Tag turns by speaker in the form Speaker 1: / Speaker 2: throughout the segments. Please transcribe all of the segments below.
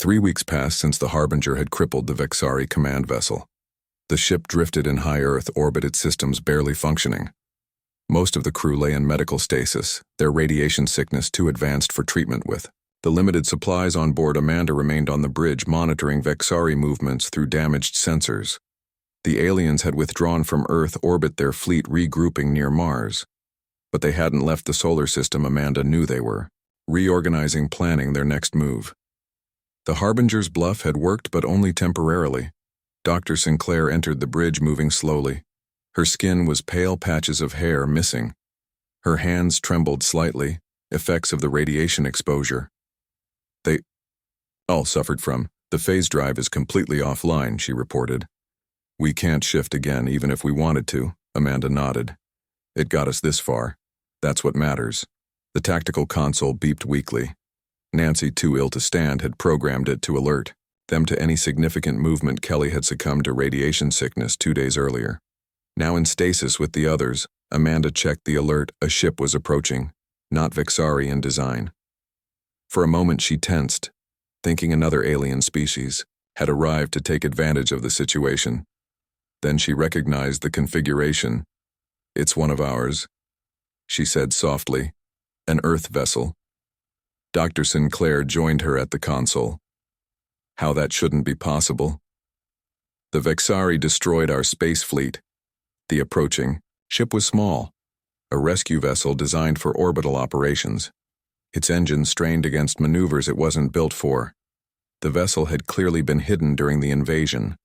Speaker 1: 3 weeks passed since the Harbinger had crippled the Vexari command vessel. The ship drifted in high Earth orbit, its systems barely functioning. Most of the crew lay in medical stasis, their radiation sickness too advanced for treatment with. The limited supplies on board Amanda remained on the bridge, monitoring Vexari movements through damaged sensors. The aliens had withdrawn from Earth orbit, their fleet regrouping near Mars. But they hadn't left the solar system. Amanda knew they were reorganizing, planning their next move. The Harbinger's bluff had worked, but only temporarily. Dr. Sinclair entered the bridge, moving slowly. Her skin was pale, patches of hair missing. Her hands trembled slightly, effects of the radiation exposure. They all suffered from. The phase drive is completely offline, she reported. We can't shift again, even if we wanted to, Amanda nodded. It got us this far. That's what matters. The tactical console beeped weakly. Nancy, too ill to stand, had programmed it to alert them to any significant movement. Kelly had succumbed to radiation sickness 2 days earlier. Now in stasis with the others, Amanda checked the alert. A ship was approaching, not Vexari in design. For a moment she tensed, thinking another alien species had arrived to take advantage of the situation. Then she recognized the configuration. It's one of ours, she said softly. An Earth vessel. Dr. Sinclair joined her at the console. How that shouldn't be possible. The Vexari destroyed our space fleet. The approaching ship was small, a rescue vessel designed for orbital operations. Its engines strained against maneuvers it wasn't built for. The vessel had clearly been hidden during the invasion,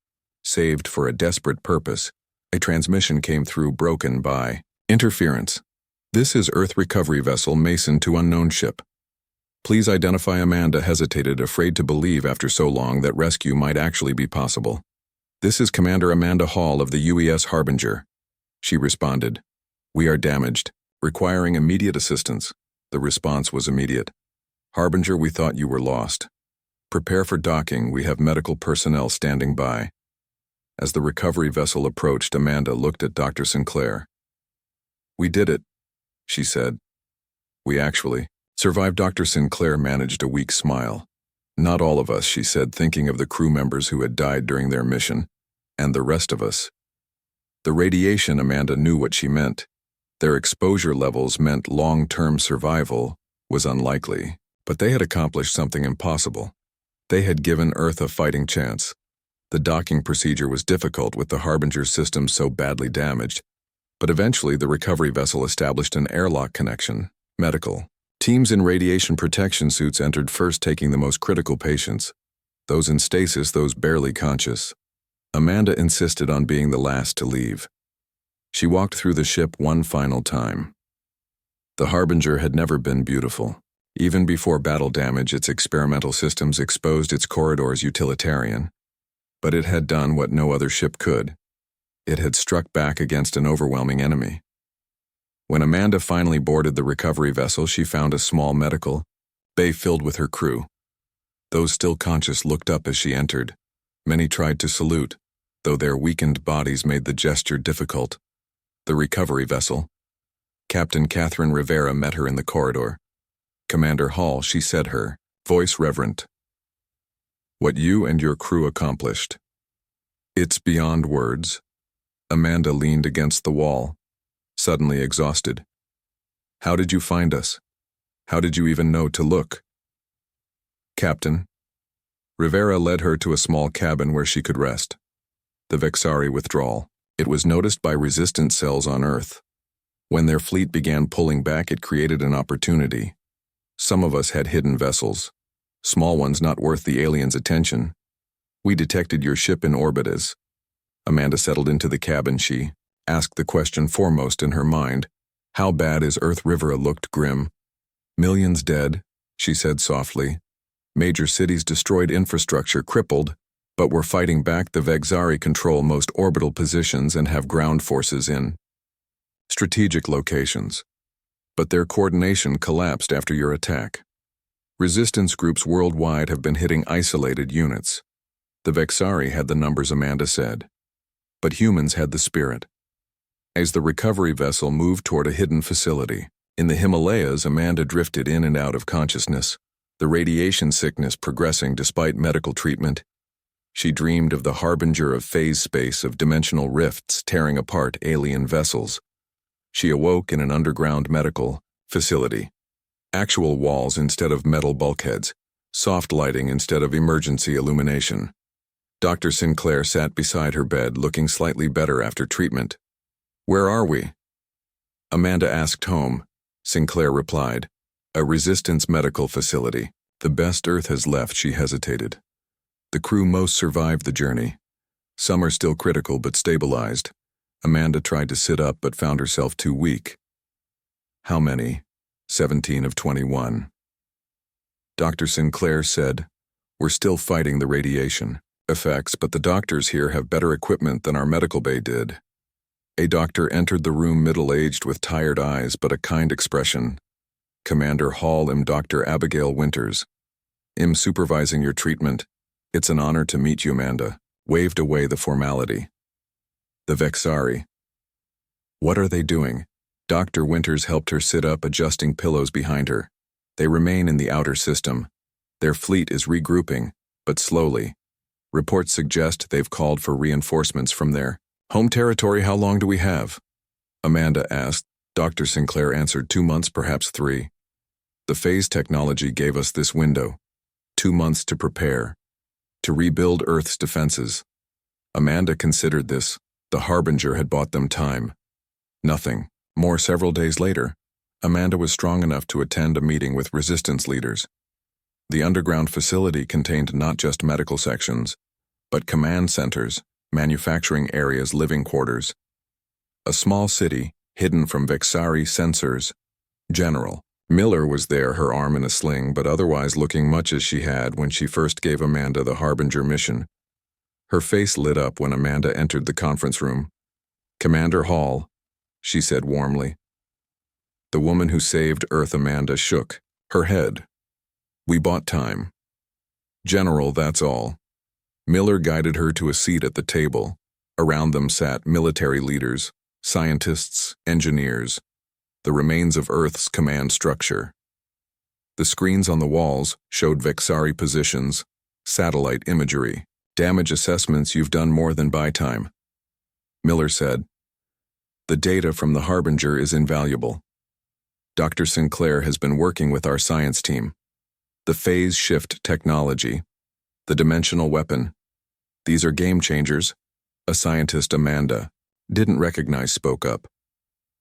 Speaker 1: saved for a desperate purpose. A transmission came through, broken by interference. This is Earth recovery vessel Mason to unknown ship. Please identify. Amanda hesitated, afraid to believe after so long that rescue might actually be possible. This is Commander Amanda Hall of the UES Harbinger, she responded. We are damaged, requiring immediate assistance. The response was immediate. Harbinger, we thought you were lost. Prepare for docking. We have medical personnel standing by. As the recovery vessel approached, Amanda looked at Dr. Sinclair. We did it, she said. We actually survived. Dr. Sinclair managed a weak smile. Not all of us, she said, thinking of the crew members who had died during their mission. And the rest of us. The radiation, Amanda knew what she meant. Their exposure levels meant long-term survival was unlikely, but they had accomplished something impossible. They had given Earth a fighting chance. The docking procedure was difficult with the Harbinger's system so badly damaged, but eventually the recovery vessel established an airlock connection. Medical teams in radiation protection suits entered first, taking the most critical patients, those in stasis, those barely conscious. Amanda insisted on being the last to leave. She walked through the ship one final time. The Harbinger had never been beautiful. Even before battle damage, its experimental systems exposed its corridors utilitarian. But it had done what no other ship could. It had struck back against an overwhelming enemy. When Amanda finally boarded the recovery vessel, she found a small medical bay filled with her crew. Those still conscious looked up as she entered. Many tried to salute, though their weakened bodies made the gesture difficult. The recovery vessel. Captain Catherine Rivera met her in the corridor. Commander Hall, she said, her voice reverent. What you and your crew accomplished. It's beyond words. Amanda leaned against the wall, suddenly exhausted. How did you find us? How did you even know to look? Captain. Rivera led her to a small cabin where she could rest. The Vexari withdrawal. It was noticed by resistance cells on Earth. When their fleet began pulling back, it created an opportunity. Some of us had hidden vessels, small ones not worth the aliens' attention. We detected your ship in orbit as Amanda settled into the cabin. She asked the question foremost in her mind. How bad is Earth? Rivera looked grim. Millions dead, she said softly. Major cities destroyed, infrastructure crippled. But we're fighting back. The Vexari control most orbital positions and have ground forces in strategic locations. But their coordination collapsed after your attack. Resistance groups worldwide have been hitting isolated units. The Vexari had the numbers, Amanda said. But humans had the spirit. As the recovery vessel moved toward a hidden facility in the Himalayas, Amanda drifted in and out of consciousness. the radiation sickness progressing despite medical treatment. She dreamed of the harbinger of phase space, of dimensional rifts tearing apart alien vessels. She awoke in an underground medical facility. Actual walls instead of metal bulkheads, soft lighting instead of emergency illumination. Dr. Sinclair sat beside her bed, looking slightly better after treatment. "Where are we?" Amanda asked. "Home," Sinclair replied. "A resistance medical facility. The best Earth has left." She hesitated. "The crew most survived the journey. Some are still critical but stabilized." Amanda tried to sit up but found herself too weak. "How many?" 17 of 21. Dr. Sinclair said, "We're still fighting the radiation effects, but the doctors here have better equipment than our medical bay did." A doctor entered the room, middle-aged with tired eyes but a kind expression. "Commander Hall, I'm Dr. Abigail Winters. I'm supervising your treatment. It's an honor to meet you." Amanda waved away the formality. "The Vexari. What are they doing?" Dr. Winters helped her sit up, adjusting pillows behind her. "They remain in the outer system. Their fleet is regrouping, but slowly. Reports suggest they've called for reinforcements from their home territory." "How long do we have?" Amanda asked. Dr. Sinclair answered, 2 months, perhaps 3. "The phase technology gave us this window. 2 months to prepare. To rebuild Earth's defenses." Amanda considered this. The Harbinger had bought them time. Nothing more. Several days later, Amanda was strong enough to attend a meeting with resistance leaders. The underground facility contained not just medical sections, but command centers, manufacturing areas, living quarters. A small city, hidden from Vexari sensors. General Miller was there, her arm in a sling, but otherwise looking much as she had when she first gave Amanda the Harbinger mission. Her face lit up when Amanda entered the conference room. "Commander Hall," she said warmly. "The woman who saved Earth." Amanda shook her head. "We bought time." "General, that's all." Miller guided her to a seat at the table. Around them sat military leaders, scientists, engineers, the remains of Earth's command structure. The screens on the walls showed Vexari positions, satellite imagery, damage assessments. "You've done more than buy time," Miller said. "The data from the Harbinger is invaluable. Dr. Sinclair has been working with our science team. The phase shift technology, the dimensional weapon. These are game changers." A scientist Amanda didn't recognize spoke up.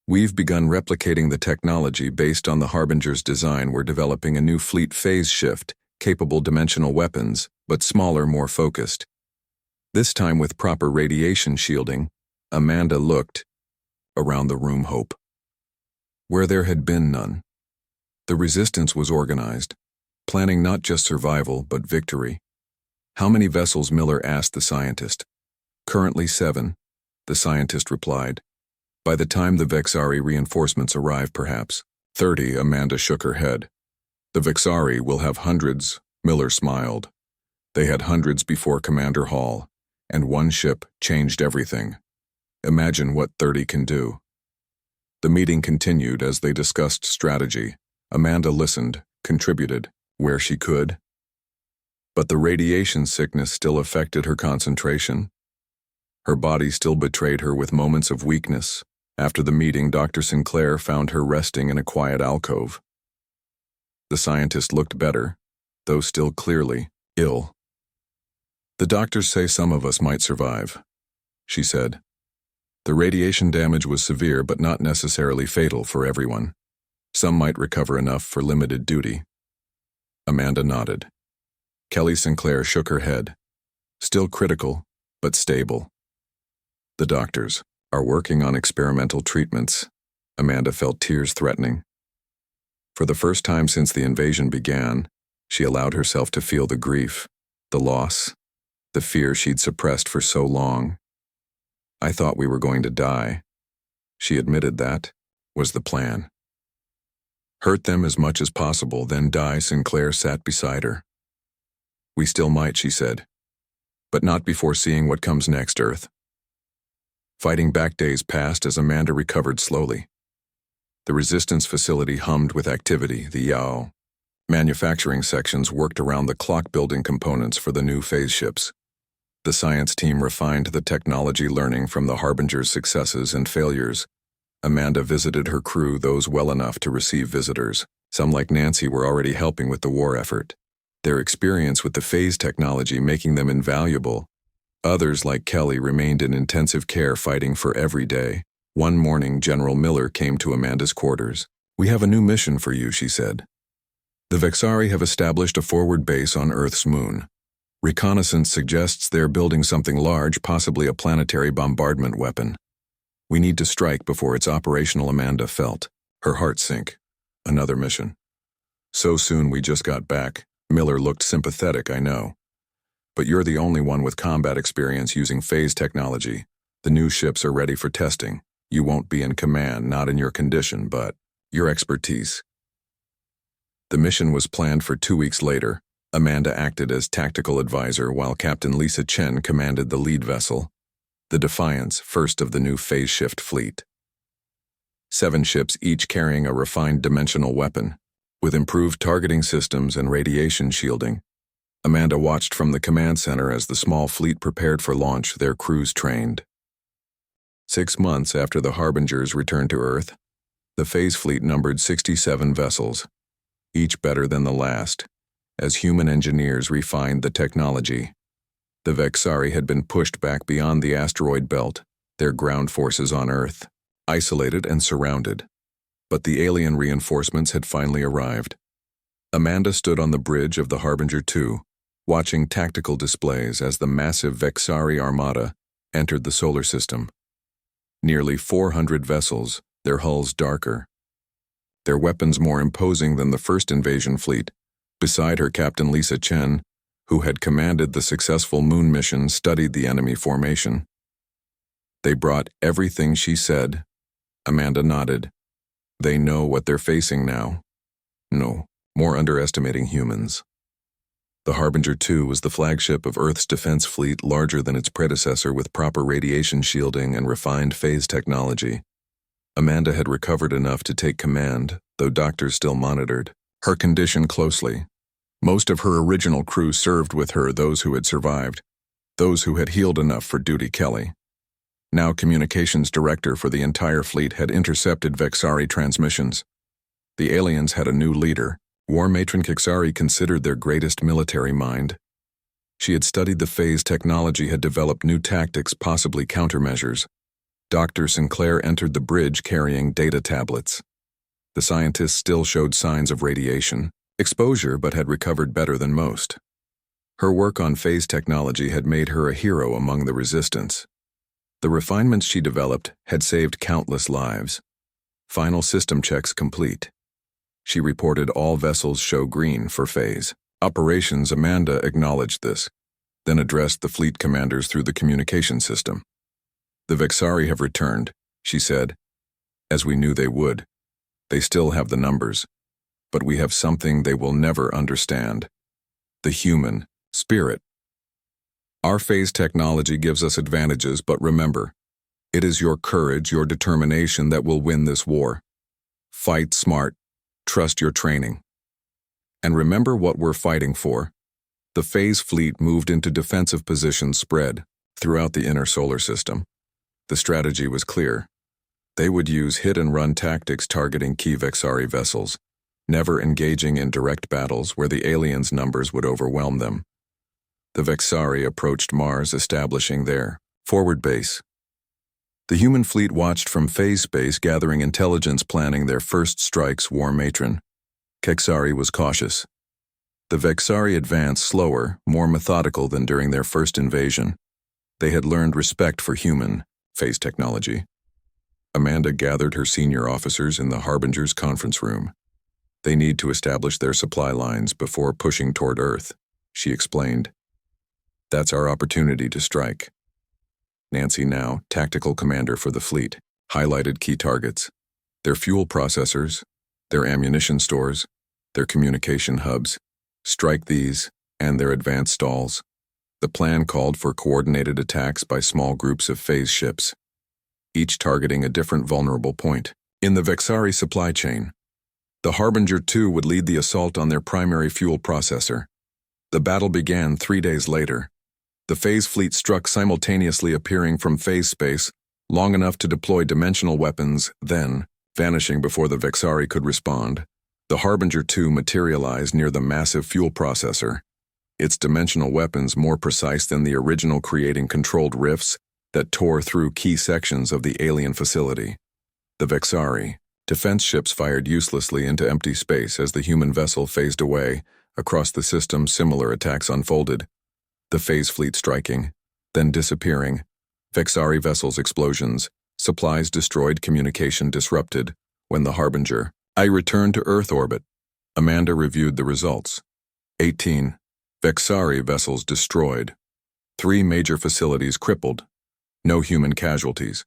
Speaker 1: "We've begun replicating the technology based on the Harbinger's design. We're developing a new fleet phase shift, capable dimensional weapons, but smaller, more focused. This time with proper radiation shielding." Amanda looked around the room, hope where there had been none. The resistance was organized, planning not just survival, but victory. "How many vessels?" Miller asked the scientist. "Currently 7, the scientist replied. "By the time the Vexari reinforcements arrive, perhaps 30. Amanda shook her head. "The Vexari will have hundreds," Miller smiled. "They had hundreds before Commander Hall, and one ship changed everything. Imagine what 30 can do." The meeting continued as they discussed strategy. Amanda listened, contributed where she could. But the radiation sickness still affected her concentration. Her body still betrayed her with moments of weakness. After the meeting, Dr. Sinclair found her resting in a quiet alcove. The scientist looked better, though still clearly ill. "The doctors say some of us might survive," she said. "The radiation damage was severe but not necessarily fatal for everyone. Some might recover enough for limited duty." Amanda nodded. Kelly Sinclair shook her head. "Still critical, but stable. The doctors are working on experimental treatments." Amanda felt tears threatening. For the first time since the invasion began, she allowed herself to feel the grief, the loss, the fear she'd suppressed for so long. "I thought we were going to die." She admitted that was the plan. "Hurt them as much as possible, then die." Sinclair sat beside her. "We still might," she said, "but not before seeing what comes next, Earth." Fighting back days passed as Amanda recovered slowly. The resistance facility hummed with activity. The Yao Manufacturing sections worked around the clock-building components for the new phase ships. The science team refined the technology learning from the Harbinger's successes and failures. Amanda visited her crew, those well enough to receive visitors. Some, like Nancy, were already helping with the war effort, their experience with the phase technology making them invaluable. Others, like Kelly, remained in intensive care fighting for every day. One morning, General Miller came to Amanda's quarters. "We have a new mission for you," she said. "The Vexari have established a forward base on Earth's moon. Reconnaissance suggests they're building something large, possibly a planetary bombardment weapon. We need to strike before it's operational." Amanda felt her heart sink. Another mission. "So soon? We just got back." Miller looked sympathetic. "I know. But you're the only one with combat experience using phase technology. The new ships are ready for testing. You won't be in command, not in your condition, but your expertise." The mission was planned for 2 weeks later. Amanda acted as tactical advisor while Captain Lisa Chen commanded the lead vessel, the Defiance, first of the new phase shift fleet. 7 ships, each carrying a refined dimensional weapon, with improved targeting systems and radiation shielding. Amanda watched from the command center as the small fleet prepared for launch, their crews trained. 6 months after the Harbingers returned to Earth, the phase fleet numbered 67 vessels, each better than the last, as human engineers refined the technology. The Vexari had been pushed back beyond the asteroid belt, their ground forces on Earth, isolated and surrounded. But the alien reinforcements had finally arrived. Amanda stood on the bridge of the Harbinger 2, watching tactical displays as the massive Vexari armada entered the solar system. Nearly 400 vessels, their hulls darker, their weapons more imposing than the first invasion fleet. Beside her, Captain Lisa Chen, who had commanded the successful moon mission, studied the enemy formation. "They brought everything," she said. Amanda nodded. "They know what they're facing now." No, more underestimating humans. The Harbinger 2 was the flagship of Earth's defense fleet, larger than its predecessor with proper radiation shielding and refined phase technology. Amanda had recovered enough to take command, though doctors still monitored her condition closely. Most of her original crew served with her, those who had survived, those who had healed enough for duty. Kelly, now communications director for the entire fleet, had intercepted Vexari transmissions. The aliens had a new leader. War Matron Kixari, considered their greatest military mind. She had studied the phase technology, had developed new tactics, possibly countermeasures. Dr. Sinclair entered the bridge carrying data tablets. The scientists still showed signs of radiation exposure, but had recovered better than most. Her work on phase technology had made her a hero among the resistance. The refinements she developed had saved countless lives. Final system checks complete. She reported all vessels show green for phase operations. Amanda acknowledged this, then addressed the fleet commanders through the communication system. "The Vexari have returned," she said, "as we knew they would. They still have the numbers, but we have something they will never understand: the human spirit. Our phase technology gives us advantages, but remember, it is your courage, your determination that will win this war. Fight smart. Trust your training. And remember what we're fighting for." The phase fleet moved into defensive positions spread throughout the inner solar system. The strategy was clear. They would use hit-and-run tactics targeting key Vexari vessels, never engaging in direct battles where the aliens' numbers would overwhelm them. The Vexari approached Mars, establishing their forward base. The human fleet watched from phase space, gathering intelligence, planning their first strikes. War Matron Kexari was cautious. The Vexari advanced slower, more methodical than during their first invasion. They had learned respect for human phase technology. Amanda gathered her senior officers in the Harbinger's conference room. "They need to establish their supply lines before pushing toward Earth," she explained. "That's our opportunity to strike." Nancy, now tactical commander for the fleet, highlighted key targets: their fuel processors, their ammunition stores, their communication hubs. Strike these and their advanced stalls. The plan called for coordinated attacks by small groups of phase ships, each targeting a different vulnerable point in the Vexari supply chain. The Harbinger II would lead the assault on their primary fuel processor. The battle began 3 days later. The phase fleet struck simultaneously, appearing from phase space, long enough to deploy dimensional weapons, then, vanishing before the Vexari could respond. The Harbinger II materialized near the massive fuel processor, its dimensional weapons more precise than the original, creating controlled rifts that tore through key sections of the alien facility. The Vexari, defense ships, fired uselessly into empty space as the human vessel phased away. Across the system, similar attacks unfolded. The phase fleet striking, then disappearing. Vexari vessels explosions, supplies destroyed, communication disrupted. When the Harbinger I returned to Earth orbit, Amanda reviewed the results. 18. Vexari vessels destroyed. 3 major facilities crippled. No human casualties.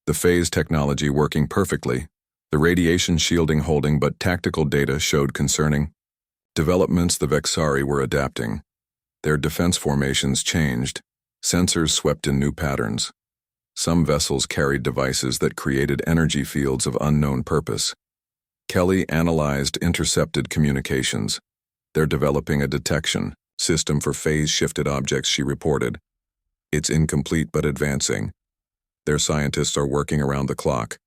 Speaker 1: The phase technology working perfectly. The radiation shielding holding, but tactical data showed concerning developments. The Vexari were adapting. Their defense formations changed. Sensors swept in new patterns. Some vessels carried devices that created energy fields of unknown purpose. Kelly analyzed intercepted communications. They're developing a detection system for phase-shifted objects, she reported. It's incomplete but advancing. Their scientists are working around the clock.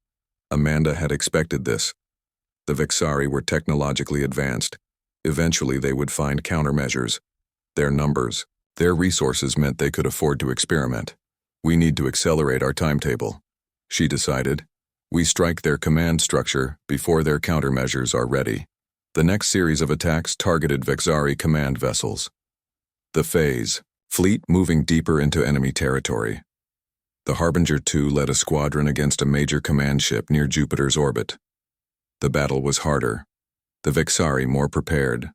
Speaker 1: Amanda had expected this. The Vexari were technologically advanced. Eventually they would find countermeasures. Their numbers, their resources meant they could afford to experiment. We need to accelerate our timetable, she decided. We strike their command structure before their countermeasures are ready. The next series of attacks targeted Vexari command vessels. The phase fleet moving deeper into enemy territory. The Harbinger II led a squadron against a major command ship near Jupiter's orbit. The battle was harder. The Vexari more prepared.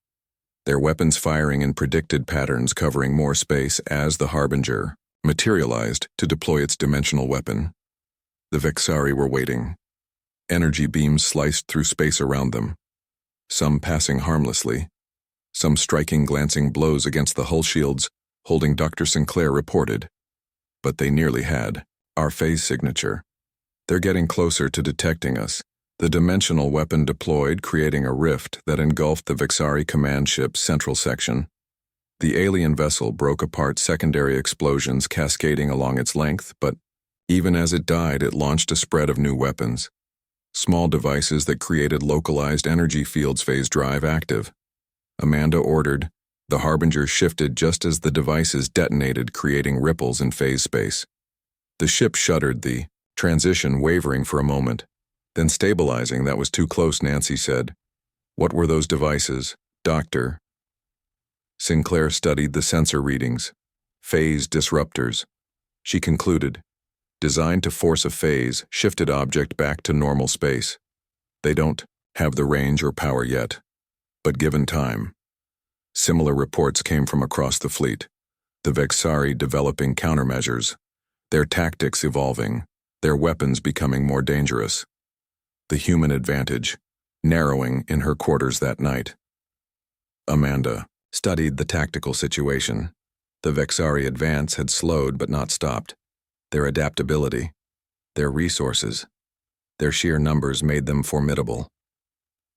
Speaker 1: Their weapons firing in predicted patterns, covering more space as the Harbinger materialized to deploy its dimensional weapon. The Vexari were waiting. Energy beams sliced through space around them, some passing harmlessly, some striking glancing blows against the hull shields, holding. Dr. Sinclair reported. But they nearly had our phase signature. They're getting closer to detecting us. The dimensional weapon deployed, creating a rift that engulfed the Vexari command ship's central section. The alien vessel broke apart, secondary explosions cascading along its length, but even as it died, it launched a spread of new weapons. Small devices that created localized energy fields. Phase drive active. Amanda ordered. The Harbinger shifted just as the devices detonated, creating ripples in phase space. The ship shuddered, the transition wavering for a moment, then stabilizing. That was too close, Nancy said. What were those devices, Doctor? Sinclair studied the sensor readings. Phase disruptors. She concluded. Designed to force a phase-shifted object back to normal space. They don't have the range or power yet, but given time. Similar reports came from across the fleet. The Vexari developing countermeasures, their tactics evolving, their weapons becoming more dangerous. The human advantage narrowing in her quarters that night. Amanda studied the tactical situation. The Vexari advance had slowed but not stopped. Their adaptability, their resources, their sheer numbers made them formidable.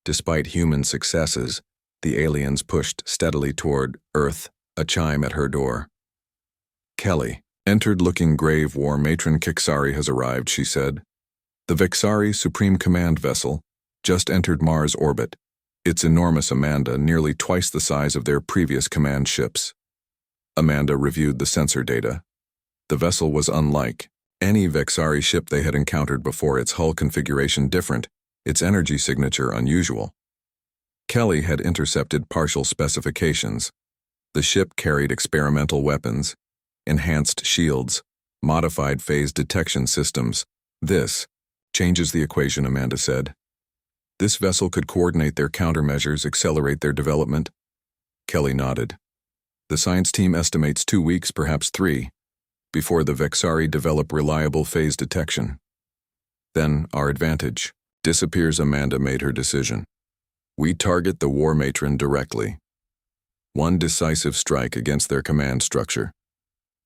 Speaker 1: Despite human successes, the aliens pushed steadily toward Earth. A chime at her door. Kelly entered, looking grave. War Matron Kixari has arrived, she said. The Vexari Supreme Command vessel just entered Mars orbit. It's enormous, Amanda, nearly twice the size of their previous command ships. Amanda reviewed the sensor data. The vessel was unlike any Vexari ship they had encountered before, its hull configuration different, its energy signature unusual. Kelly had intercepted partial specifications. The ship carried experimental weapons, enhanced shields, modified phase detection systems. This changes the equation, Amanda said. This vessel could coordinate their countermeasures, accelerate their development. Kelly nodded. The science team estimates 2 weeks, perhaps 3, before the Vexari develop reliable phase detection. Then our advantage disappears. Amanda made her decision. We target the War Matron directly. One decisive strike against their command structure.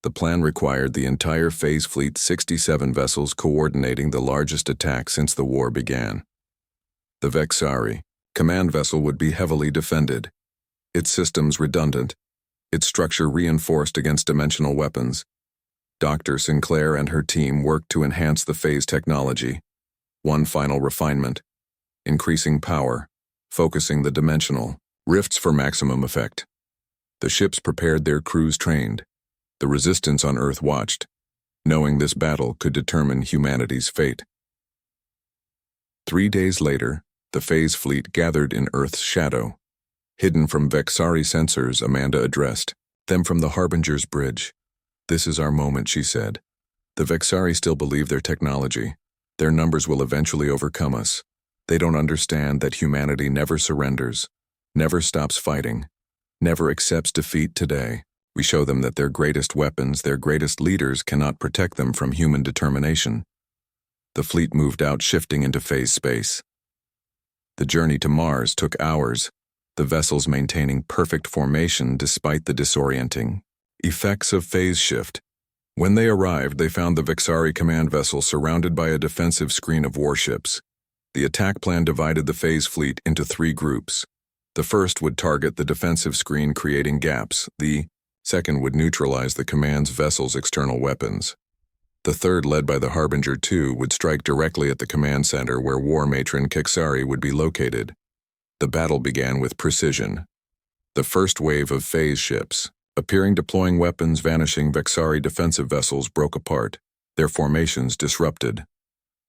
Speaker 1: The plan required the entire phase fleet, 67 vessels, coordinating the largest attack since the war began. The Vexari Command vessel would be heavily defended, its systems redundant, its structure reinforced against dimensional weapons. Dr. Sinclair and her team worked to enhance the phase technology. One final refinement: increasing power, focusing the dimensional rifts for maximum effect. The ships prepared their crews trained. The resistance on Earth watched, knowing this battle could determine humanity's fate. 3 days later, the phase fleet gathered in Earth's shadow. Hidden from Vexari sensors, Amanda addressed them from the Harbinger's bridge. "This is our moment," she said. "The Vexari still believe their technology. Their numbers will eventually overcome us. They don't understand that humanity never surrenders, never stops fighting, never accepts defeat today. We show them that their greatest weapons, their greatest leaders cannot protect them from human determination." The fleet moved out, shifting into phase space. The journey to Mars took hours, the vessels maintaining perfect formation despite the disorienting effects of phase shift. When they arrived, they found the Vexari command vessel surrounded by a defensive screen of warships. The attack plan divided the phase fleet into 3 groups. The first would target the defensive screen, creating gaps. The second would neutralize the command's vessel's external weapons. The third, led by the Harbinger 2, would strike directly at the command center where War Matron Kexari would be located. The battle began with precision. The first wave of phase ships, appearing, deploying weapons, vanishing Vexari defensive vessels, broke apart, their formations disrupted.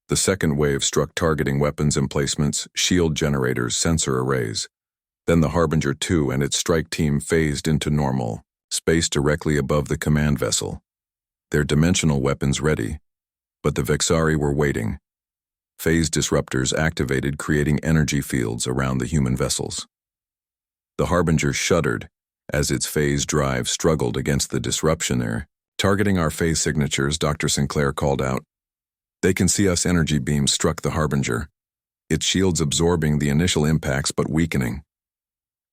Speaker 1: The second wave struck, targeting weapons emplacements, shield generators, sensor arrays. Then the Harbinger 2 and its strike team phased into normal space directly above the command vessel, their dimensional weapons ready. But the Vexari were waiting. Phase disruptors activated, creating energy fields around the human vessels. The Harbinger shuddered as its phase drive struggled against the disruption. "There, targeting our phase signatures," Dr. Sinclair called out. "They can see us." Energy beams struck the Harbinger, its shields absorbing the initial impacts but weakening.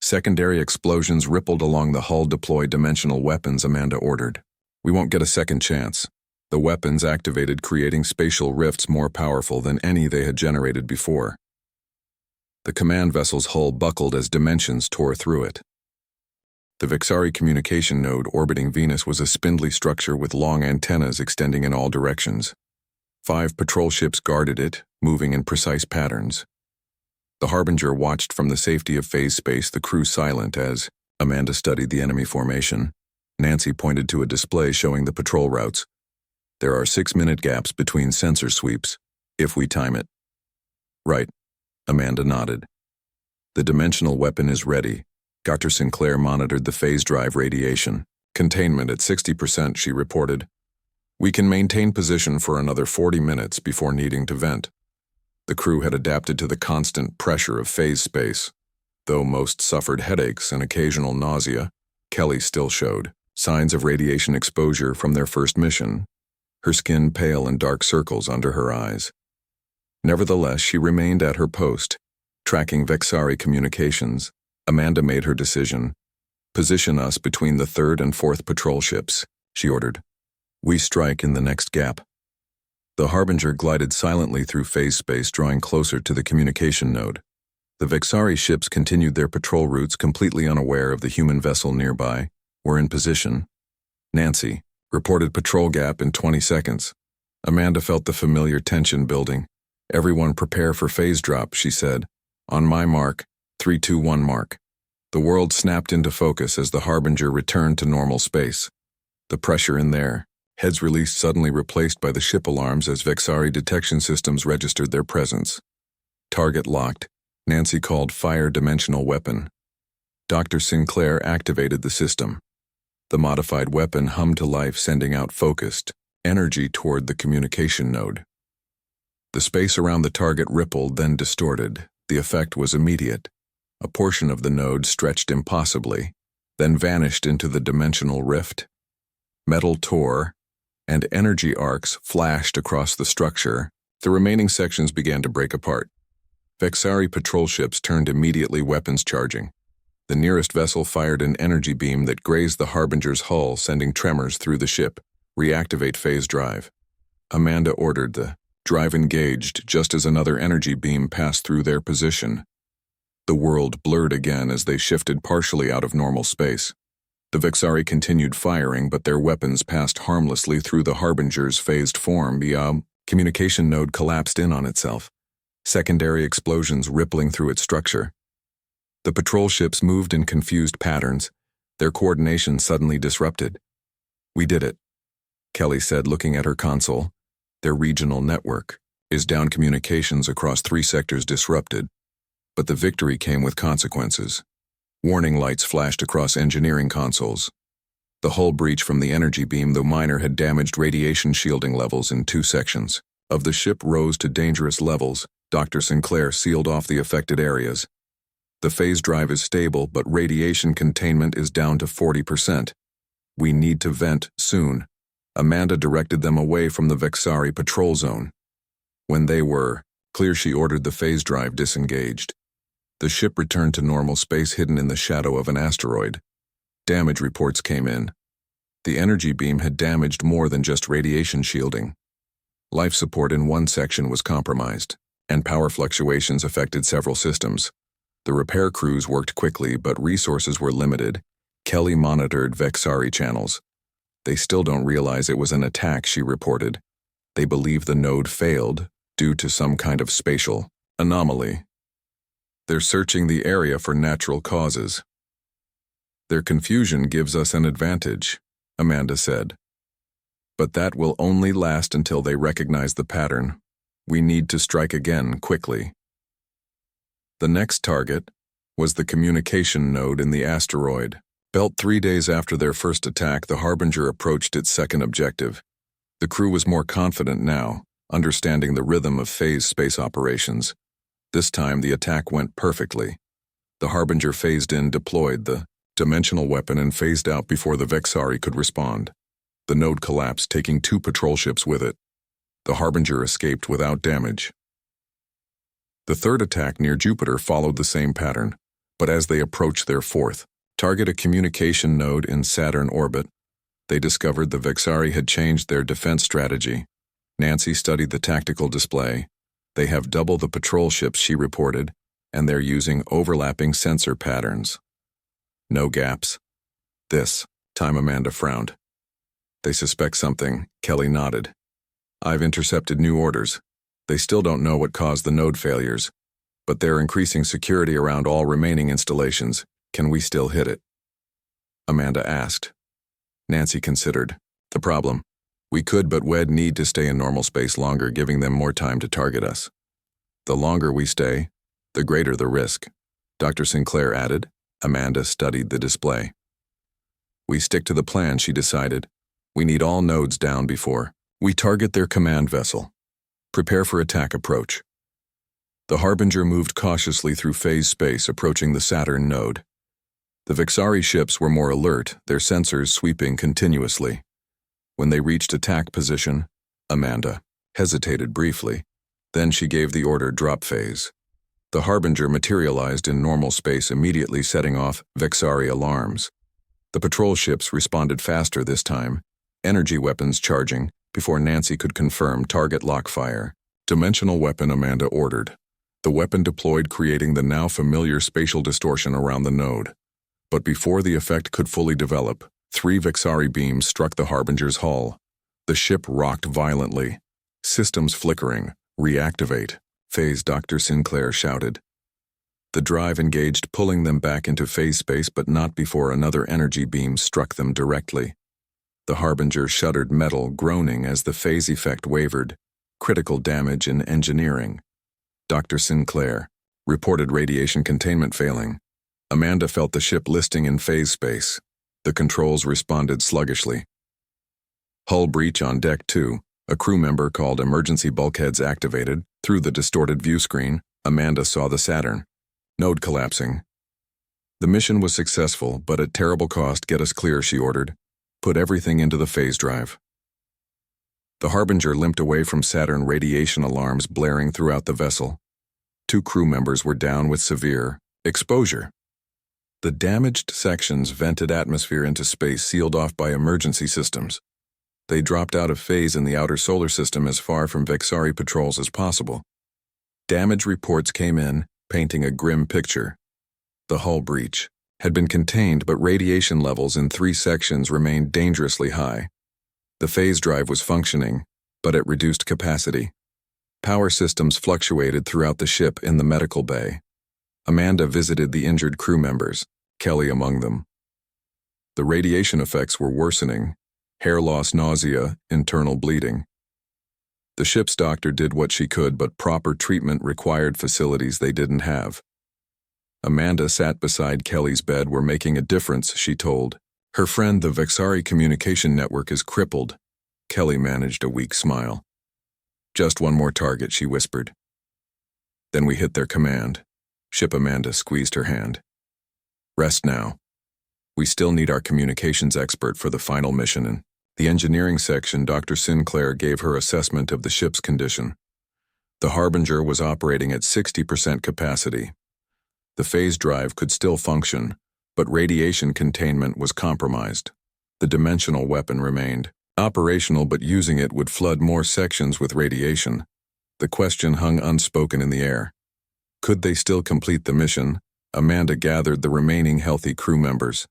Speaker 1: Secondary explosions rippled along the hull. "Deploy dimensional weapons," Amanda ordered. "We won't get a second chance." The weapons activated, creating spatial rifts more powerful than any they had generated before. The command vessel's hull buckled as dimensions tore through it. The Vexari communication node orbiting Venus was a spindly structure with long antennas extending in all directions. 5 patrol ships guarded it, moving in precise patterns. The Harbinger watched from the safety of phase space, the crew silent as Amanda studied the enemy formation. Nancy pointed to a display showing the patrol routes. "There are 6-minute gaps between sensor sweeps, if we time it." "Right," Amanda nodded. "The dimensional weapon is ready." Dr. Sinclair monitored the phase drive radiation. "Containment at 60%, she reported. "We can maintain position for another 40 minutes before needing to vent." The crew had adapted to the constant pressure of phase space. Though most suffered headaches and occasional nausea, Kelly still showed signs of radiation exposure from their first mission, her skin pale and dark circles under her eyes. Nevertheless, she remained at her post, tracking Vexari communications. Amanda made her decision. "Position us between the 3rd and 4th patrol ships," she ordered. "We strike in the next gap." The Harbinger glided silently through phase space, drawing closer to the communication node. The Vexari ships continued their patrol routes, completely unaware of the human vessel nearby. "We're in position." Nancy reported patrol gap in 20 seconds. Amanda felt the familiar tension building. "Everyone prepare for phase drop," she said. "On my mark, 3, 2, 1 mark." The world snapped into focus as the Harbinger returned to normal space. The pressure in there, heads released, suddenly replaced by the ship alarms as Vexari detection systems registered their presence. "Target locked," Nancy called. "Fire dimensional weapon." Dr. Sinclair activated the system. The modified weapon hummed to life, sending out focused energy toward the communication node. The space around the target rippled, then distorted. The effect was immediate. A portion of the node stretched impossibly, then vanished into the dimensional rift. Metal tore, and energy arcs flashed across the structure. The remaining sections began to break apart. Vexari patrol ships turned immediately, weapons charging. The nearest vessel fired an energy beam that grazed the Harbinger's hull, sending tremors through the ship. "Reactivate phase drive." Amanda ordered. The drive engaged just as another energy beam passed through their position. The world blurred again as they shifted partially out of normal space. The Vexari continued firing, but their weapons passed harmlessly through the Harbinger's phased form. The communication node collapsed in on itself, secondary explosions rippling through its structure. The patrol ships moved in confused patterns, their coordination suddenly disrupted. "We did it," Kelly said, looking at her console. "Their regional network is down, communications across 3 sectors disrupted." But the victory came with consequences. Warning lights flashed across engineering consoles. The hull breach from the energy beam, the miner, had damaged radiation shielding levels in 2 sections of the ship rose to dangerous levels. Dr. Sinclair sealed off the affected areas. "The phase drive is stable, but radiation containment is down to 40%. We need to vent soon." Amanda directed them away from the Vexari patrol zone. When they were clear, she ordered the phase drive disengaged. The ship returned to normal space, hidden in the shadow of an asteroid. Damage reports came in. The energy beam had damaged more than just radiation shielding. Life support in one section was compromised, and power fluctuations affected several systems. The repair crews worked quickly, but resources were limited. Kelly monitored Vexari channels. "They still don't realize it was an attack," she reported. "They believe the node failed due to some kind of spatial anomaly. They're searching the area for natural causes." "Their confusion gives us an advantage," Amanda said. "But that will only last until they recognize the pattern. We need to strike again quickly." The next target was the communication node in the asteroid belt. 3 days after their first attack, the Harbinger approached its second objective. The crew was more confident now, understanding the rhythm of phase space operations. This time the attack went perfectly. The Harbinger phased in, deployed the dimensional weapon, and phased out before the Vexari could respond. The node collapsed, taking 2 patrol ships with it. The Harbinger escaped without damage. The third attack near Jupiter followed the same pattern, but as they approached their fourth target, a communication node in Saturn orbit, they discovered the Vexari had changed their defense strategy. Nancy studied the tactical display. "They have double the patrol ships," she reported, "and they're using overlapping sensor patterns. No gaps." "This time," Amanda frowned. "They suspect something," Kelly nodded. "I've intercepted new orders. They still don't know what caused the node failures, but they're increasing security around all remaining installations. Can we still hit it?" Amanda asked. Nancy considered. "The problem? We could, but we'd need to stay in normal space longer, giving them more time to target us. The longer we stay, the greater the risk," Dr. Sinclair added. Amanda studied the display. "We stick to the plan," she decided. "We need all nodes down before we target their command vessel. Prepare for attack approach." The Harbinger moved cautiously through phase space, approaching the Saturn node. The Vexari ships were more alert, their sensors sweeping continuously. When they reached attack position, Amanda hesitated briefly. Then she gave the order, "Drop phase." The Harbinger materialized in normal space, immediately setting off Vexari alarms. The patrol ships responded faster this time, energy weapons charging before Nancy could confirm target lock fire. "Dimensional weapon," Amanda ordered. The weapon deployed, creating the now familiar spatial distortion around the node. But before the effect could fully develop, 3 Vexari beams struck the Harbinger's hull. The ship rocked violently. "Systems flickering. Reactivate phase," Dr. Sinclair shouted. The drive engaged, pulling them back into phase space, but not before another energy beam struck them directly. The Harbinger shuddered metal, groaning as the phase effect wavered. "Critical damage in engineering." Dr. Sinclair reported radiation containment failing. Amanda felt the ship listing in phase space. The controls responded sluggishly. "Hull breach on deck 2. A crew member called emergency bulkheads activated." Through the distorted view screen, Amanda saw the Saturn node collapsing. "The mission was successful, but at terrible cost. Get us clear," she ordered. "Put everything into the phase drive." The Harbinger limped away from Saturn, radiation alarms blaring throughout the vessel. 2 crew members were down with severe exposure. The damaged sections vented atmosphere into space, sealed off by emergency systems. They dropped out of phase in the outer solar system, as far from Vexari patrols as possible. Damage reports came in, painting a grim picture. The hull breach had been contained, but radiation levels in 3 sections remained dangerously high. The phase drive was functioning, but at reduced capacity. Power systems fluctuated throughout the ship in the medical bay. Amanda visited the injured crew members, Kelly among them. The radiation effects were worsening: hair loss, nausea, internal bleeding. The ship's doctor did what she could, but proper treatment required facilities they didn't have. Amanda sat beside Kelly's bed. "We're making a difference," she told. Her friend, the Vexari communication network is crippled. Kelly managed a weak smile. "Just one more target," she whispered. "Then we hit their command." Ship Amanda squeezed her hand. "Rest now. We still need our communications expert for the final mission." In the engineering section, Dr. Sinclair gave her assessment of the ship's condition. The Harbinger was operating at 60% capacity. The phase drive could still function, but radiation containment was compromised. The dimensional weapon remained operational, but using it would flood more sections with radiation. The question hung unspoken in the air. Could they still complete the mission? Amanda gathered the remaining healthy crew members.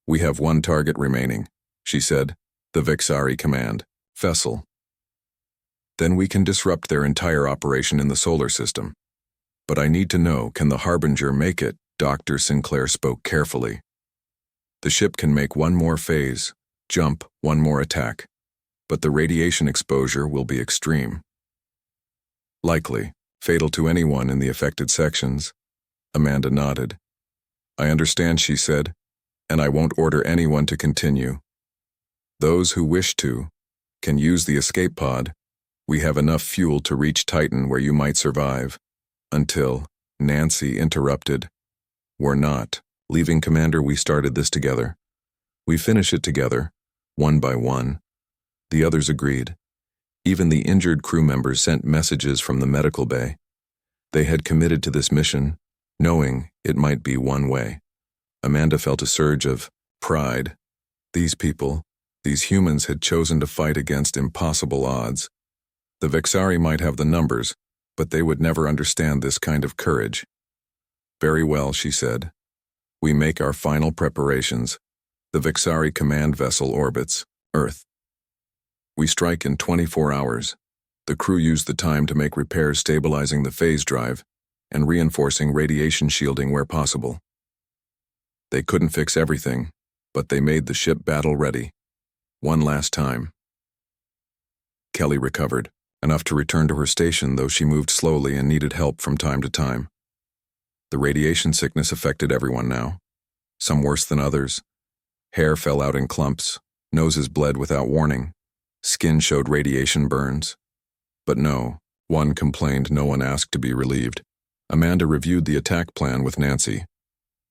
Speaker 1: "We have one target remaining," she said. "The Vexari command vessel. Then we can disrupt their entire operation in the solar system. But I need to know, can the Harbinger make it?" Dr. Sinclair spoke carefully. "The ship can make one more phase, jump, one more attack. But the radiation exposure will be extreme. Likely fatal to anyone in the affected sections." Amanda nodded. "I understand," she said, "and I won't order anyone to continue. Those who wish to can use the escape pod. We have enough fuel to reach Titan, where you might survive." Until Nancy interrupted. "We're not leaving, Commander. We started this together. We finish it together, one by one." The others agreed. Even the injured crew members sent messages from the medical bay. They had committed to this mission, knowing it might be one way. Amanda felt a surge of pride. These people, these humans, had chosen to fight against impossible odds. The Vexari might have the numbers, but they would never understand this kind of courage. "Very well," she said. "We make our final preparations. The Vexari command vessel orbits Earth. We strike in 24 hours. The crew used the time to make repairs, stabilizing the phase drive and reinforcing radiation shielding where possible. They couldn't fix everything, but they made the ship battle-ready. One last time." Kelly recovered, enough to return to her station, though she moved slowly and needed help from time to time. The radiation sickness affected everyone now, some worse than others. Hair fell out in clumps, noses bled without warning, skin showed radiation burns. But no one complained, no one asked to be relieved. Amanda reviewed the attack plan with Nancy.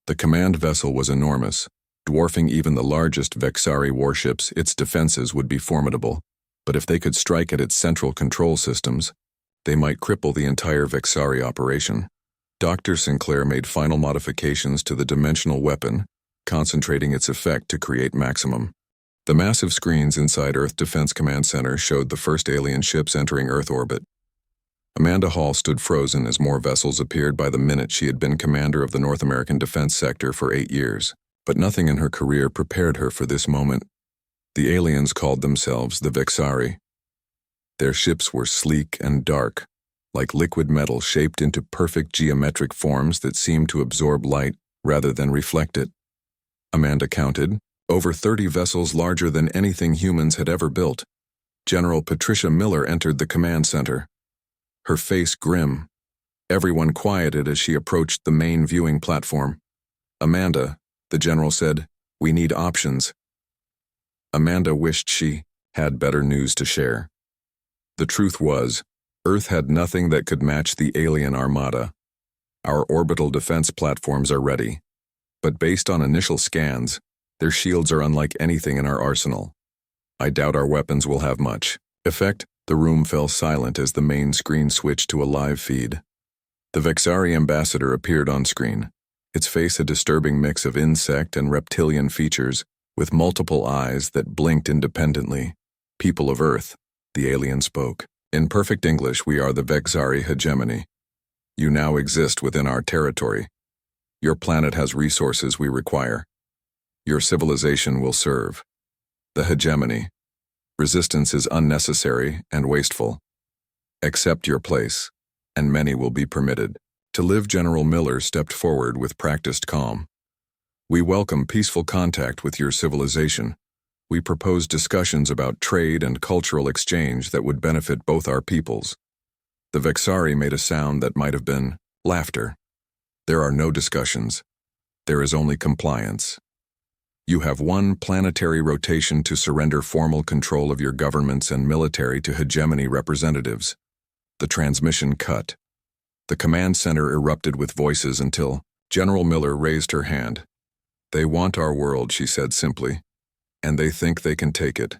Speaker 1: The command vessel was enormous, dwarfing even the largest Vexari warships. Its defenses would be formidable, but if they could strike at its central control systems, they might cripple the entire Vexari operation. Dr. Sinclair made final modifications to the dimensional weapon, concentrating its effect to create maximum. The massive screens inside Earth Defense Command Center showed the first alien ships entering Earth orbit. Amanda Hall stood frozen as more vessels appeared. By the minute, she had been commander of the North American defense sector for 8 years, but nothing in her career prepared her for this moment. The aliens called themselves the Vexari. Their ships were sleek and dark, like liquid metal shaped into perfect geometric forms that seemed to absorb light rather than reflect it. Amanda counted over 30 vessels larger than anything humans had ever built. General Patricia Miller entered the command center, her face grim. Everyone quieted as she approached the main viewing platform. "Amanda," the general said, "we need options." Amanda wished she had better news to share. The truth was, Earth had nothing that could match the alien armada. Our orbital defense platforms are ready, but based on initial scans, their shields are unlike anything in our arsenal. I doubt our weapons will have much effect. The room fell silent as the main screen switched to a live feed. The Vexari ambassador appeared on screen, its face a disturbing mix of insect and reptilian features, with multiple eyes that blinked independently. "People of Earth," the alien spoke. "In perfect English, we are the Vexari hegemony. You now exist within our territory. Your planet has resources we require. Your civilization will serve. The hegemony. Resistance is unnecessary and wasteful. Accept your place, and many will be permitted. To live, General Miller stepped forward with practiced calm. We welcome peaceful contact with your civilization. We propose discussions about trade and cultural exchange that would benefit both our peoples. The Vexari made a sound that might have been laughter. There are no discussions. There is only compliance. You have one planetary rotation to surrender formal control of your governments and military to hegemony representatives. The transmission cut. The command center erupted with voices until General Miller raised her hand. They want our world, she said simply, and they think they can take it.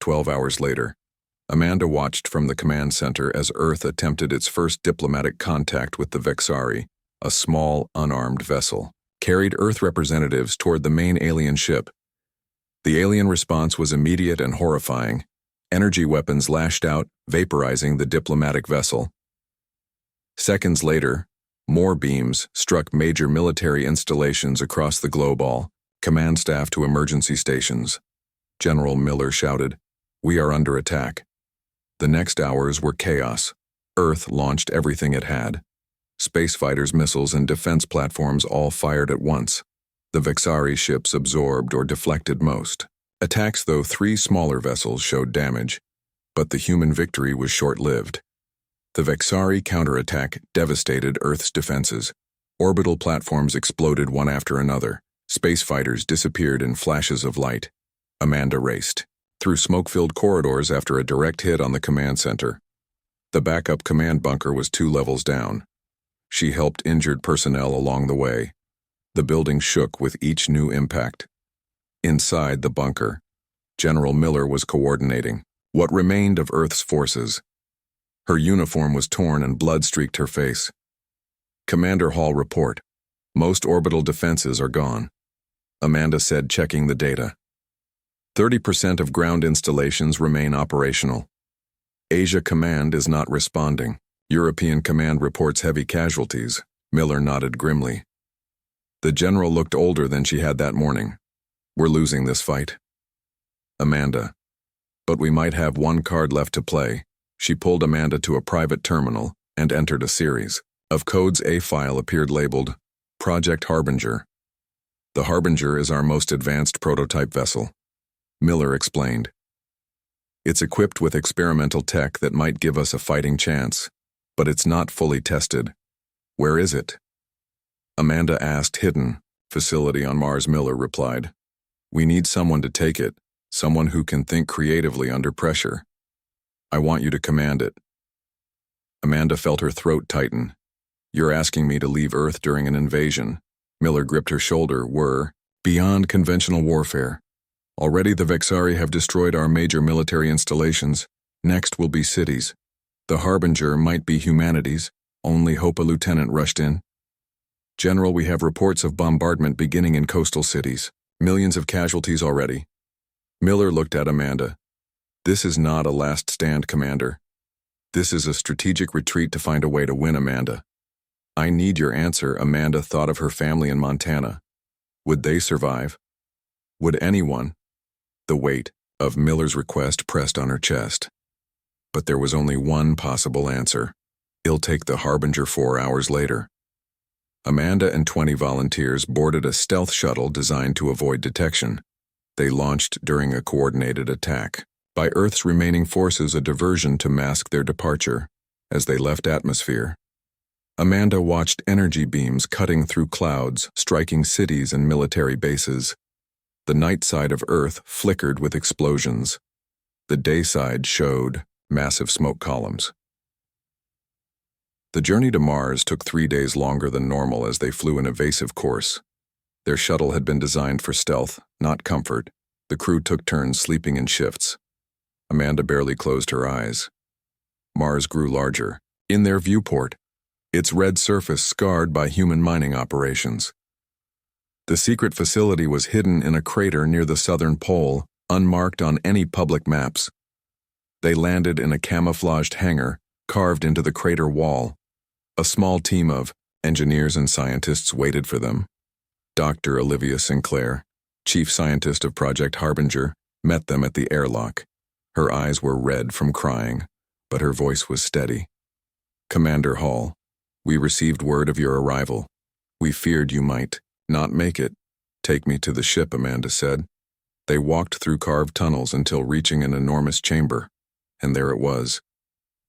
Speaker 1: 12 hours later, Amanda watched from the command center as Earth attempted its first diplomatic contact with the Vexari, a small, unarmed vessel, carried Earth representatives toward the main alien ship. The alien response was immediate and horrifying. Energy weapons lashed out, vaporizing the diplomatic vessel. Seconds later, more beams struck major military installations across the globe. All command staff to emergency stations. General Miller shouted, "We are under attack." The next hours were chaos. Earth launched everything it had. Space fighters, missiles, and defense platforms all fired at once. The Vexari ships absorbed or deflected most. Attacks, though 3 smaller vessels showed damage, but the human victory was short-lived. The Vexari counterattack devastated Earth's defenses. Orbital platforms exploded one after another. Space fighters disappeared in flashes of light. Amanda raced through smoke-filled corridors after a direct hit on the command center. The backup command bunker was 2 levels down. She helped injured personnel along the way. The building shook with each new impact. Inside the bunker, General Miller was coordinating what remained of Earth's forces. Her uniform was torn and blood streaked her face. Commander Hall, report. Most orbital defenses are gone, Amanda said, checking the data. 30% of ground installations remain operational. Asia Command is not responding. European Command reports heavy casualties. Miller nodded grimly. The general looked older than she had that morning. We're losing this fight. Amanda. But we might have one card left to play. She pulled Amanda to a private terminal and entered a series of codes. A file appeared labeled Project Harbinger. The Harbinger is our most advanced prototype vessel, Miller explained. It's equipped with experimental tech that might give us a fighting chance, but it's not fully tested. Where is it? Amanda asked. Hidden facility on Mars, Miller replied. We need someone to take it, someone who can think creatively under pressure. I want you to command it. Amanda felt her throat tighten. You're asking me to leave Earth during an invasion. Miller gripped her shoulder. We're beyond conventional warfare. Already the Vexari have destroyed our major military installations. Next will be cities. The Harbinger might be humanity's only hope. A lieutenant rushed in. General, we have reports of bombardment beginning in coastal cities. Millions of casualties already. Miller looked at Amanda. This is not a last stand, Commander. This is a strategic retreat to find a way to win, Amanda. I need your answer. Amanda thought of her family in Montana. Would they survive? Would anyone? The weight of Miller's request pressed on her chest. But there was only one possible answer. It'll take the Harbinger 4 hours later. Amanda and 20 volunteers boarded a stealth shuttle designed to avoid detection. They launched during a coordinated attack by Earth's remaining forces, a diversion to mask their departure. As they left atmosphere, Amanda watched energy beams cutting through clouds, striking cities and military bases. The night side of Earth flickered with explosions. The day side showed massive smoke columns. The journey to Mars took 3 days longer than normal as they flew an evasive course. Their shuttle had been designed for stealth, not comfort. The crew took turns sleeping in shifts. Amanda barely closed her eyes. Mars grew larger. In their viewport, its red surface scarred by human mining operations. The secret facility was hidden in a crater near the southern pole, unmarked on any public maps. They landed in a camouflaged hangar carved into the crater wall. A small team of engineers and scientists waited for them. Dr. Olivia Sinclair, chief scientist of Project Harbinger, met them at the airlock. Her eyes were red from crying, but her voice was steady. "Commander Hall, we received word of your arrival. We feared you might not make it. Take me to the ship," Amanda said. They walked through carved tunnels until reaching an enormous chamber, and there it was.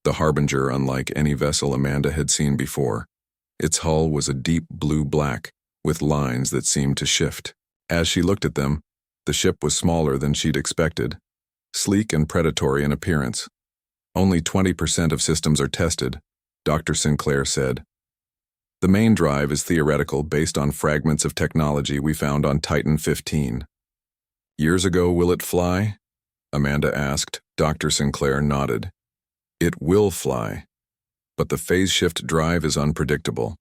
Speaker 1: The Harbinger, unlike any vessel Amanda had seen before. Its hull was a deep blue-black, with lines that seemed to shift. As she looked at them, the ship was smaller than she'd expected, sleek and predatory in appearance. "Only 20% of systems are tested," Dr. Sinclair said. "The main drive is theoretical based on fragments of technology we found on Titan 15. "Years ago, will it fly?" Amanda asked. Dr. Sinclair nodded. "It will fly, but the phase shift drive is unpredictable.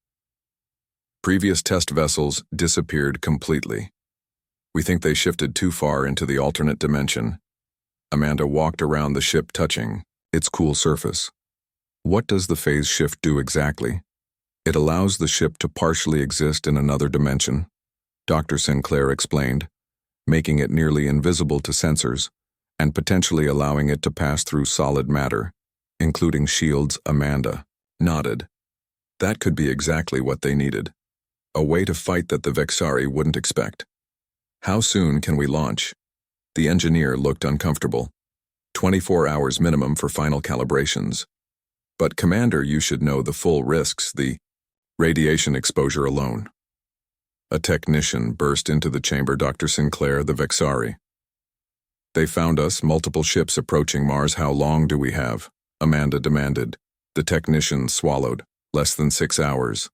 Speaker 1: Previous test vessels disappeared completely. We think they shifted too far into the alternate dimension." Amanda walked around the ship, touching its cool surface. "What does the phase shift do exactly?" "It allows the ship to partially exist in another dimension," Dr. Sinclair explained, making it nearly invisible to sensors, and potentially allowing it to pass through solid matter, including shields. Amanda nodded. That could be exactly what they needed. A way to fight that the Vexari wouldn't expect. "How soon can we launch?" The engineer looked uncomfortable. 24 hours minimum for final calibrations. "But Commander, you should know the full risks, the radiation exposure alone." A technician burst into the chamber. "Dr. Sinclair, the Vexari. They found us, multiple ships approaching Mars. How long do we have?" Amanda demanded. The technician swallowed. "Less than 6 hours."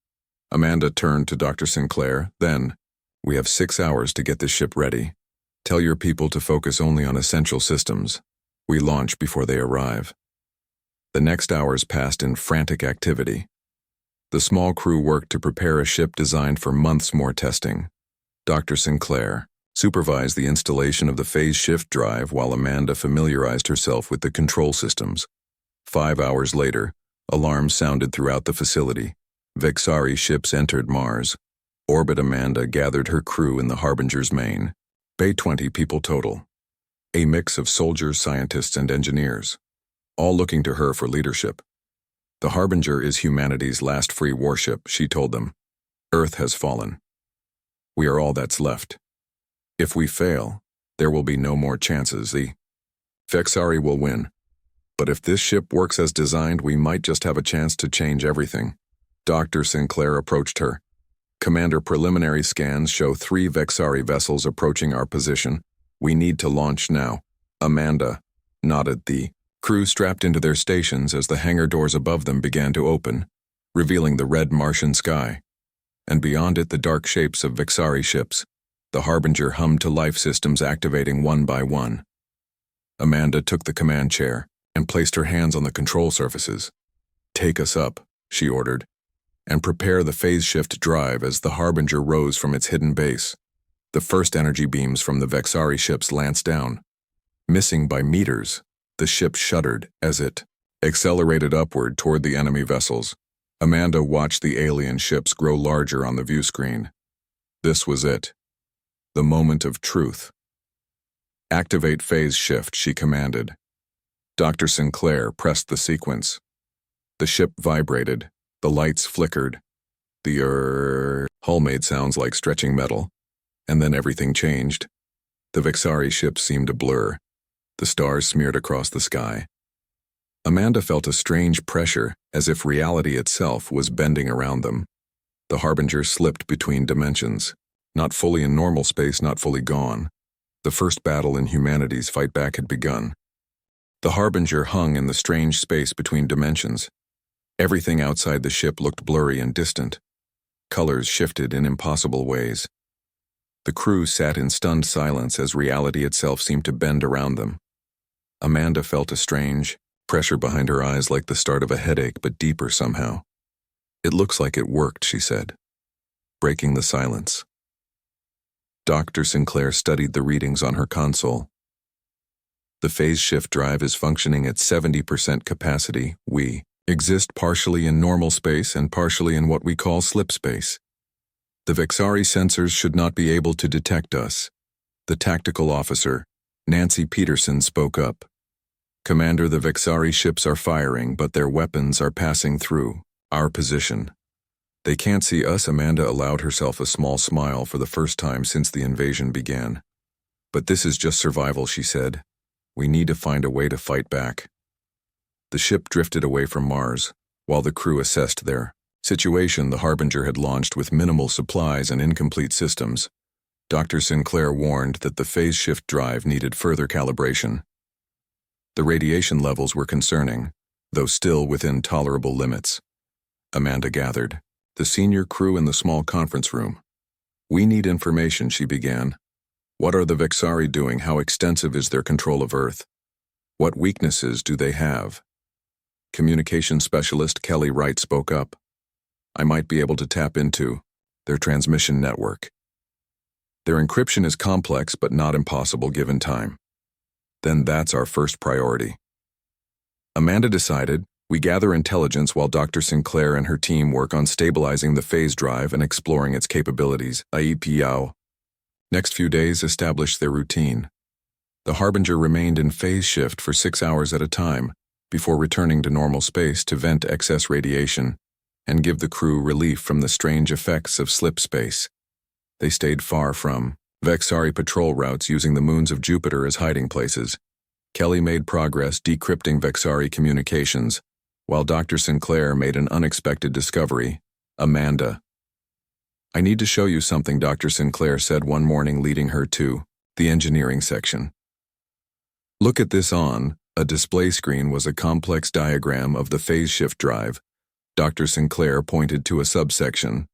Speaker 1: Amanda turned to Dr. Sinclair. "Then, we have 6 hours to get this ship ready. Tell your people to focus only on essential systems. We launch before they arrive." The next hours passed in frantic activity. The small crew worked to prepare a ship designed for months more testing. Dr. Sinclair supervised the installation of the phase shift drive while Amanda familiarized herself with the control systems. 5 hours later, alarms sounded throughout the facility. Vexari ships entered Mars. Orbit. Amanda gathered her crew in the Harbinger's main bay, 20 people total. A mix of soldiers, scientists, and engineers, all looking to her for leadership. "The Harbinger is humanity's last free warship," she told them. "Earth has fallen. We are all that's left. If we fail, there will be no more chances. The Vexari will win. But if this ship works as designed, we might just have a chance to change everything." Dr. Sinclair approached her. "Commander, preliminary scans show 3 Vexari vessels approaching our position. We need to launch now." Amanda nodded. The crew strapped into their stations as the hangar doors above them began to open, revealing the red Martian sky. And beyond it, the dark shapes of Vexari ships. The Harbinger hummed to life, systems activating one by one. Amanda took the command chair and placed her hands on the control surfaces. "Take us up," she ordered, "and prepare the phase shift drive." As the Harbinger rose from its hidden base, the first energy beams from the Vexari ships lanced down. Missing by meters, the ship shuddered as it accelerated upward toward the enemy vessels. Amanda watched the alien ships grow larger on the view screen. This was it. The moment of truth. "Activate phase shift," she commanded. Dr. Sinclair pressed the sequence. The ship vibrated. The lights flickered. The hull made sounds like stretching metal. And then everything changed. The Vexari ship seemed a blur. The stars smeared across the sky. Amanda felt a strange pressure, as if reality itself was bending around them. The Harbinger slipped between dimensions. Not fully in normal space, not fully gone. The first battle in humanity's fight back had begun. The Harbinger hung in the strange space between dimensions. Everything outside the ship looked blurry and distant. Colors shifted in impossible ways. The crew sat in stunned silence as reality itself seemed to bend around them. Amanda felt a strange pressure behind her eyes, like the start of a headache, but deeper somehow. "It looks like it worked," she said, breaking the silence. Dr. Sinclair studied the readings on her console. "The phase shift drive is functioning at 70% capacity. We exist partially in normal space and partially in what we call slip space. The Vexari sensors should not be able to detect us. The tactical officer, Nancy Peterson, spoke up. Commander, the Vexari ships are firing, but their weapons are passing through our position. They can't see us. Amanda allowed herself a small smile for the first time since the invasion began. But this is just survival, she said. We need to find a way to fight back. The ship drifted away from Mars, while the crew assessed their situation. The Harbinger had launched with minimal supplies and incomplete systems. Dr. Sinclair warned that the phase shift drive needed further calibration. The radiation levels were concerning, though still within tolerable limits. Amanda gathered the senior crew in the small conference room. We need information, she began. What are the Vexari doing? How extensive is their control of Earth? What weaknesses do they have? Communication specialist Kelly Wright spoke up. I might be able to tap into their transmission network. Their encryption is complex but not impossible given time. Then that's our first priority. Amanda decided, we gather intelligence while Dr. Sinclair and her team work on stabilizing the phase drive and exploring its capabilities. Next few days established their routine. The Harbinger remained in phase shift for 6 hours at a time before returning to normal space to vent excess radiation and give the crew relief from the strange effects of slip space. They stayed far from Vexari patrol routes, using the moons of Jupiter as hiding places. Kelly made progress decrypting Vexari communications, while Dr. Sinclair made an unexpected discovery. Amanda. I need to show you something, Dr. Sinclair said one morning, leading her to the engineering section. Look at this. On a display screen was a complex diagram of the phase shift drive. Dr. Sinclair pointed to a subsection.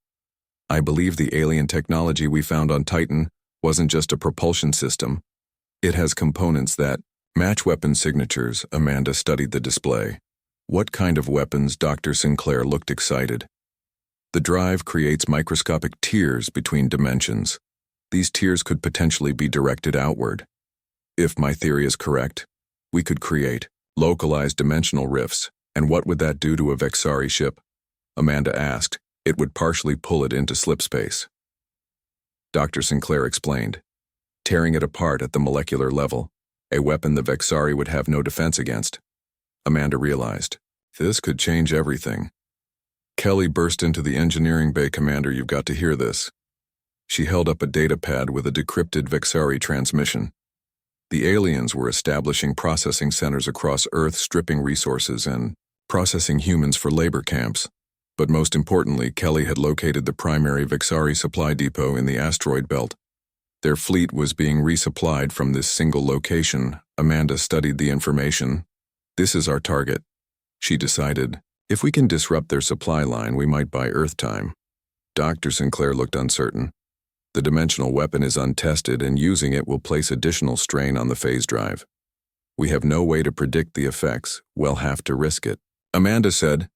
Speaker 1: I believe the alien technology we found on Titan wasn't just a propulsion system. It has components that match weapon signatures. Amanda studied the display. What kind of weapons? Dr. Sinclair looked excited. The drive creates microscopic tiers between dimensions. These tiers could potentially be directed outward. If my theory is correct, we could create localized dimensional rifts. And what would that do to a Vexari ship? Amanda asked. It would partially pull it into slip space. Dr. Sinclair explained, tearing it apart at the molecular level, a weapon the Vexari would have no defense against. Amanda realized, this could change everything. Kelly burst into the engineering bay. Commander, you've got to hear this. She held up a data pad with a decrypted Vexari transmission. The aliens were establishing processing centers across Earth, stripping resources and processing humans for labor camps. But most importantly, Kelly had located the primary Vexari supply depot in the asteroid belt. Their fleet was being resupplied from this single location. Amanda studied the information. This is our target, she decided. If we can disrupt their supply line, we might buy Earth time. Dr. Sinclair looked uncertain. The dimensional weapon is untested, and using it will place additional strain on the phase drive. We have no way to predict the effects. We'll have to risk it. Amanda said,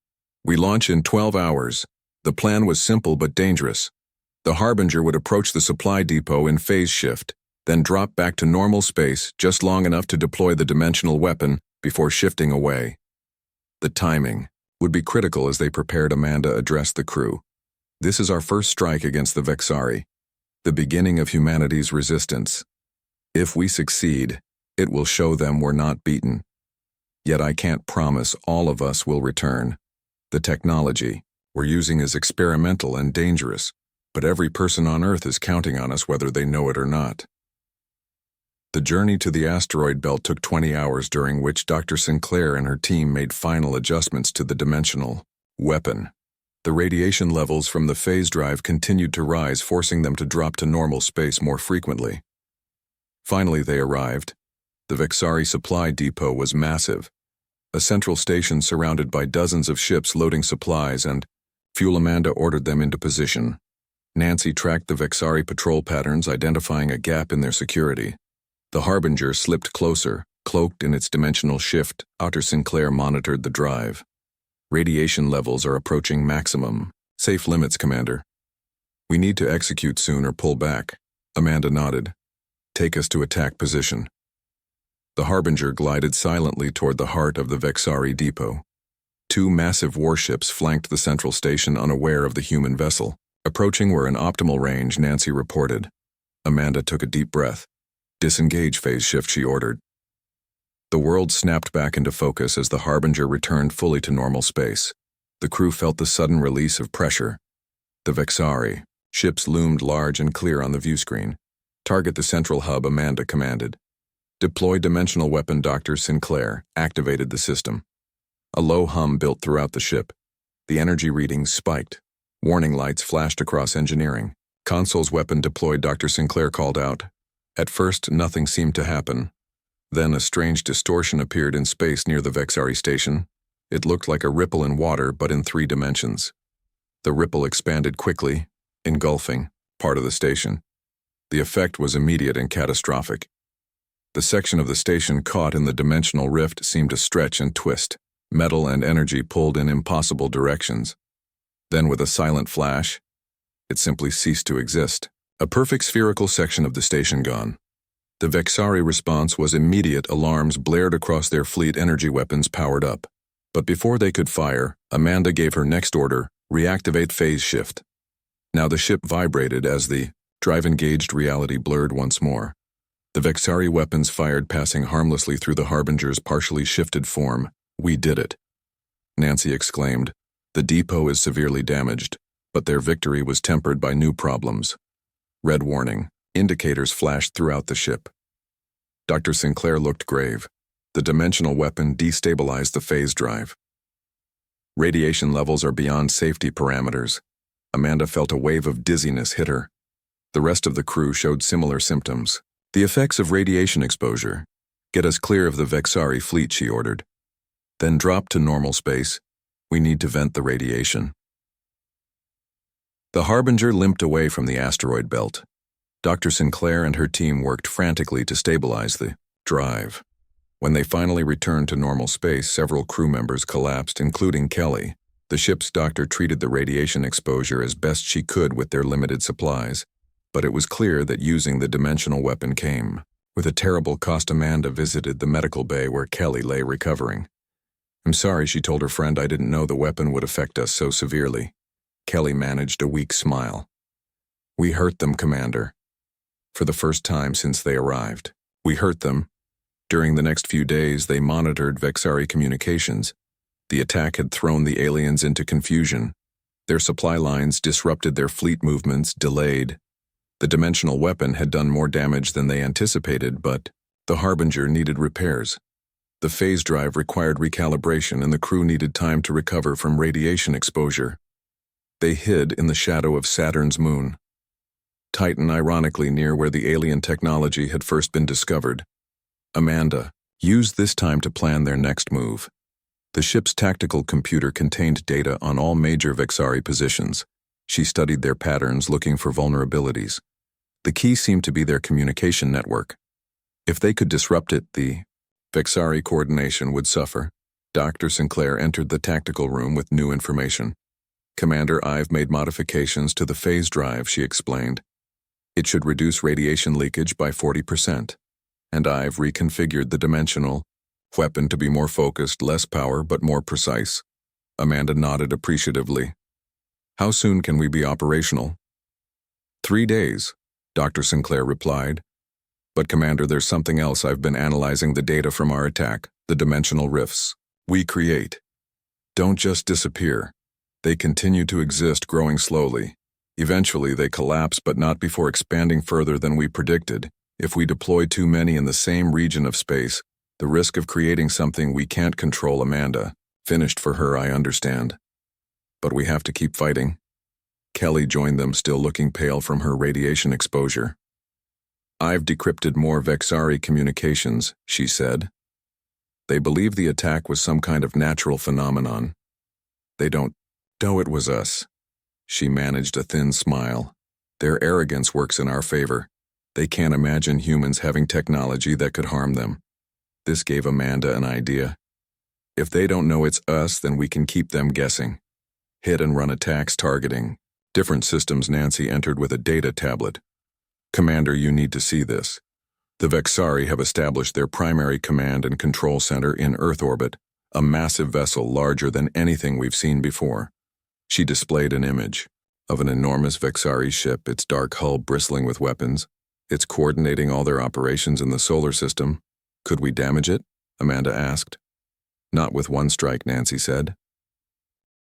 Speaker 1: we launch in 12 hours. The plan was simple but dangerous. The Harbinger would approach the supply depot in phase shift, then drop back to normal space just long enough to deploy the dimensional weapon before shifting away. The timing would be critical as they prepared. Amanda addressed the crew. This is our first strike against the Vexari, the beginning of humanity's resistance. If we succeed, it will show them we're not beaten. Yet I can't promise all of us will return. The technology we're using is experimental and dangerous, but every person on Earth is counting on us whether they know it or not. The journey to the asteroid belt took 20 hours, during which Dr. Sinclair and her team made final adjustments to the dimensional weapon. The radiation levels from the phase drive continued to rise, forcing them to drop to normal space more frequently. Finally, they arrived. The Vexari supply depot was massive, a central station surrounded by dozens of ships loading supplies and fuel. Amanda ordered them into position. Nancy tracked the Vexari patrol patterns, identifying a gap in their security. The Harbinger slipped closer, cloaked in its dimensional shift. Dr. Sinclair monitored the drive. Radiation levels are approaching maximum. Safe limits, Commander. We need to execute soon or pull back. Amanda nodded. Take us to attack position. The Harbinger glided silently toward the heart of the Vexari depot. Two massive warships flanked the central station unaware of the human vessel. Approaching were in optimal range, Nancy reported. Amanda took a deep breath. Disengage phase shift, she ordered. The world snapped back into focus as the Harbinger returned fully to normal space. The crew felt the sudden release of pressure. The Vexari ships loomed large and clear on the view screen. Target the central hub, Amanda commanded. Deploy dimensional weapon. Dr. Sinclair activated the system. A low hum built throughout the ship. The energy readings spiked. Warning lights flashed across engineering. Console's weapon deployed, Dr. Sinclair called out. At first, nothing seemed to happen. Then a strange distortion appeared in space near the Vexari station. It looked like a ripple in water, but in 3 dimensions. The ripple expanded quickly, engulfing part of the station. The effect was immediate and catastrophic. The section of the station caught in the dimensional rift seemed to stretch and twist. Metal and energy pulled in impossible directions. Then, with a silent flash, it simply ceased to exist. A perfect spherical section of the station gone. The Vexari response was immediate. Alarms blared across their fleet. Energy weapons powered up. But before they could fire, Amanda gave her next order: reactivate phase shift. Now the ship vibrated as the drive-engaged reality blurred once more. The Vexari weapons fired, passing harmlessly through the Harbinger's partially shifted form. We did it, Nancy exclaimed. The depot is severely damaged, but their victory was tempered by new problems. Red warning. Indicators flashed throughout the ship. Dr. Sinclair looked grave. The dimensional weapon destabilized the phase drive. Radiation levels are beyond safety parameters. Amanda felt a wave of dizziness hit her. The rest of the crew showed similar symptoms. The effects of radiation exposure. Get us clear of the Vexari fleet, she ordered. Then drop to normal space. We need to vent the radiation. The Harbinger limped away from the asteroid belt. Dr. Sinclair and her team worked frantically to stabilize the drive. When they finally returned to normal space, several crew members collapsed, including Kelly. The ship's doctor treated the radiation exposure as best she could with their limited supplies, but it was clear that using the dimensional weapon came with a terrible cost. Amanda visited the medical bay where Kelly lay recovering. I'm sorry, she told her friend, I didn't know the weapon would affect us so severely. Kelly managed a weak smile. We hurt them, Commander. For the first time since they arrived. We hurt them. During the next few days, they monitored Vexari communications. The attack had thrown the aliens into confusion. Their supply lines disrupted, their fleet movements delayed. The dimensional weapon had done more damage than they anticipated, but the Harbinger needed repairs. The phase drive required recalibration, and the crew needed time to recover from radiation exposure. They hid in the shadow of Saturn's moon. Titan, ironically near where the alien technology had first been discovered. Amanda used this time to plan their next move. The ship's tactical computer contained data on all major Vexari positions. She studied their patterns, looking for vulnerabilities. The key seemed to be their communication network. If they could disrupt it, the Vexari coordination would suffer. Dr. Sinclair entered the tactical room with new information. Commander, I've made modifications to the phase drive, she explained. It should reduce radiation leakage by 40%. And I've reconfigured the dimensional weapon to be more focused, less power, but more precise. Amanda nodded appreciatively. How soon can we be operational? 3 days, Dr. Sinclair replied. But Commander, there's something else. I've been analyzing the data from our attack, the dimensional rifts we create. Don't just disappear. They continue to exist, growing slowly. Eventually they collapse, but not before expanding further than we predicted. If we deploy too many in the same region of space, the risk of creating something we can't control. Amanda finished for her, I understand. But we have to keep fighting. Kelly joined them, still looking pale from her radiation exposure. I've decrypted more Vexari communications, she said. They believe the attack was some kind of natural phenomenon. They don't know it was us. She managed a thin smile. Their arrogance works in our favor. They can't imagine humans having technology that could harm them. This gave Amanda an idea. If they don't know it's us, then we can keep them guessing. Hit and run attacks targeting different systems. Nancy entered with a data tablet. Commander, you need to see this. The Vexari have established their primary command and control center in Earth orbit, a massive vessel larger than anything we've seen before. She displayed an image of an enormous Vexari ship, its dark hull bristling with weapons. It's coordinating all their operations in the solar system. Could we damage it? Amanda asked. Not with one strike, Nancy said.